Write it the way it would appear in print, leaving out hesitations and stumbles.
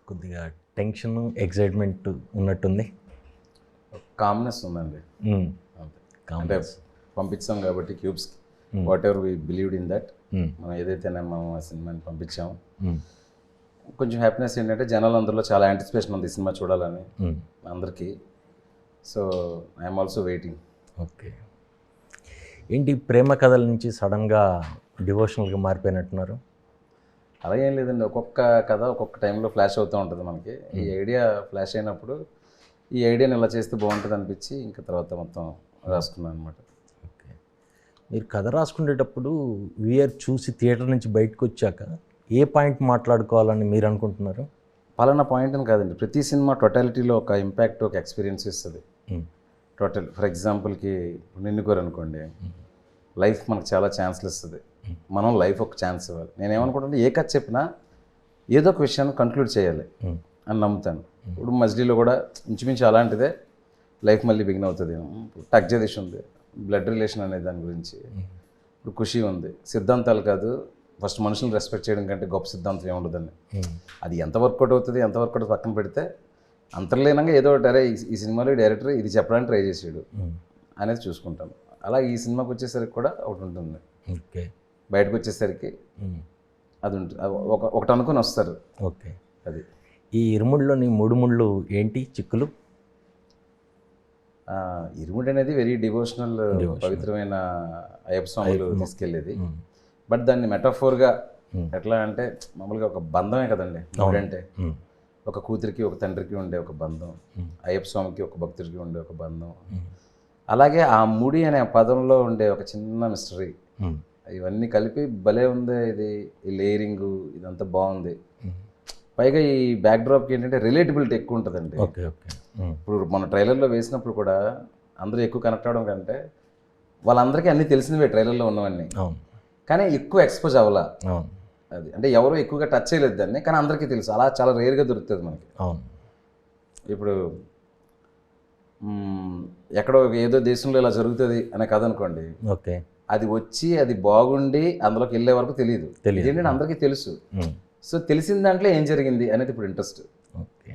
కొద్దిగా tension, excitement ఉన్నట్టుంది. Calmness ఉందండి. అంతే. అంటే పంపించాం కాబట్టి క్యూబ్స్కి whatever we believed in that, మనం ఏదైతే మనం ఆ సినిమాని పంపించాము, కొంచెం హ్యాపీనెస్ ఏంటంటే జనాలు అందరిలో చాలా యాంటిసిపేషన్ ఉంది ఈ సినిమా చూడాలని అందరికీ. So I'm also waiting. Okay. ఏంటి ప్రేమ కథల నుంచి సడన్గా డివోషనల్గా మారిపోయినట్టున్నారు? అలా ఏం లేదండి, ఒక్కొక్క కథ ఒక్కొక్క టైంలో ఫ్లాష్ అవుతూ ఉంటుంది మనకి. ఈ ఐడియా ఫ్లాష్ అయినప్పుడు ఈ ఐడియాని ఇలా చేస్తే బాగుంటుంది అనిపించి ఇంకా తర్వాత మొత్తం రాసుకున్నాను అనమాట. ఓకే. మీరు కథ రాసుకునేటప్పుడు వీఆర్ చూసి థియేటర్ నుంచి బయటకు వచ్చాక ఏ పాయింట్ మాట్లాడుకోవాలని మీరు అనుకుంటున్నారు? పలానా పాయింట్ అని కాదండి, ప్రతి సినిమా టోటాలిటీలో ఒక ఇంపాక్ట్, ఒక ఎక్స్పీరియన్స్ ఇస్తుంది. టోటల్ ఫర్ ఎగ్జాంపుల్కి నిన్ను కోరు అనుకోండి, లైఫ్ మనకు చాలా ఛాన్స్లు ఇస్తుంది, మనం లైఫ్ ఒక ఛాన్స్ ఇవ్వాలి. నేనేమనుకుంటున్నా, ఏ కథ చెప్పినా ఏదో ఒక విషయాన్ని కంక్లూడ్ చేయాలి అని నమ్ముతాను. ఇప్పుడు మజిలీలో కూడా ఇంచుమించు అలాంటిదే, లైఫ్ మళ్ళీ బిగిన్ అవుతుంది. టక్ జగదీష్ ఉంది, బ్లడ్ రిలేషన్ అనే దాని గురించి. ఇప్పుడు ఖుషి ఉంది, సిద్ధాంతాలు కాదు, ఫస్ట్ మనుషులను రెస్పెక్ట్ చేయడం కంటే గొప్ప సిద్ధాంతం ఏముండదండి. అది ఎంత వర్కౌట్ అవుతుంది, ఎంత వర్కౌట్ పక్కన పెడితే అంతర్లీనంగా ఏదో ఒకటి, అరే ఈ సినిమాలో డైరెక్టర్ ఇది చెప్పడానికి ట్రై చేసాడు అనేది చూసుకుంటాను. అలా ఈ సినిమాకి వచ్చేసరికి కూడా ఒకటి ఉంటుంది. ఓకే. బయటకు వచ్చేసరికి అది ఉంటుంది, ఒకటి అనుకుని వస్తారు. ఓకే. అది ఈ ఇరుముడిలోని మూడు ముళ్ళు ఏంటి చిక్కులు? ఇరుముడి అనేది వెరీ డివోషనల్, పవిత్రమైన అయ్యప్ప స్వాములు తీసుకెళ్ళేది. బట్ దాన్ని మెటాఫోర్గా ఎట్లా అంటే, మామూలుగా ఒక బంధమే కదండి ముడి అంటే. ఒక కూతురికి ఒక తండ్రికి ఉండే ఒక బంధం, అయ్యప్ప స్వామికి ఒక భక్తుడికి ఉండే ఒక బంధం. అలాగే ఆ ముడి అనే పదంలో ఉండే ఒక చిన్న మిస్టరీ, ఇవన్నీ కలిపి భలే ఉంది. ఇది ఈ లేయరింగు ఇదంతా బాగుంది. పైగా ఈ బ్యాక్డ్రాప్కి ఏంటంటే రిలేటబిలిటీ ఎక్కువ ఉంటుందండి. ఓకే. ఓకే. ఇప్పుడు మన ట్రైలర్లో వేసినప్పుడు కూడా అందరూ ఎక్కువ కనెక్ట్ అవ్వడం కంటే, వాళ్ళందరికీ అన్నీ తెలిసినవే ట్రైలర్లో ఉన్నవన్నీ, కానీ ఎక్కువ ఎక్స్పోజ్ అవ్వాలా. అది అంటే ఎవరు ఎక్కువగా టచ్ చేయలేదు దాన్ని, కానీ అందరికీ తెలుసు. అలా చాలా రేర్గా దొరుకుతుంది మనకి. ఇప్పుడు ఎక్కడో ఏదో దేశంలో ఇలా జరుగుతుంది అనే కథ అనుకోండి, ఓకే, అది వచ్చి అది బాగుండి అందులోకి వెళ్ళే వరకు తెలియదు. ఏంటంటే అందరికీ తెలుసు. సో తెలిసిన దాంట్లో ఏం జరిగింది అనేది ఇప్పుడు ఇంట్రెస్ట్. ఓకే.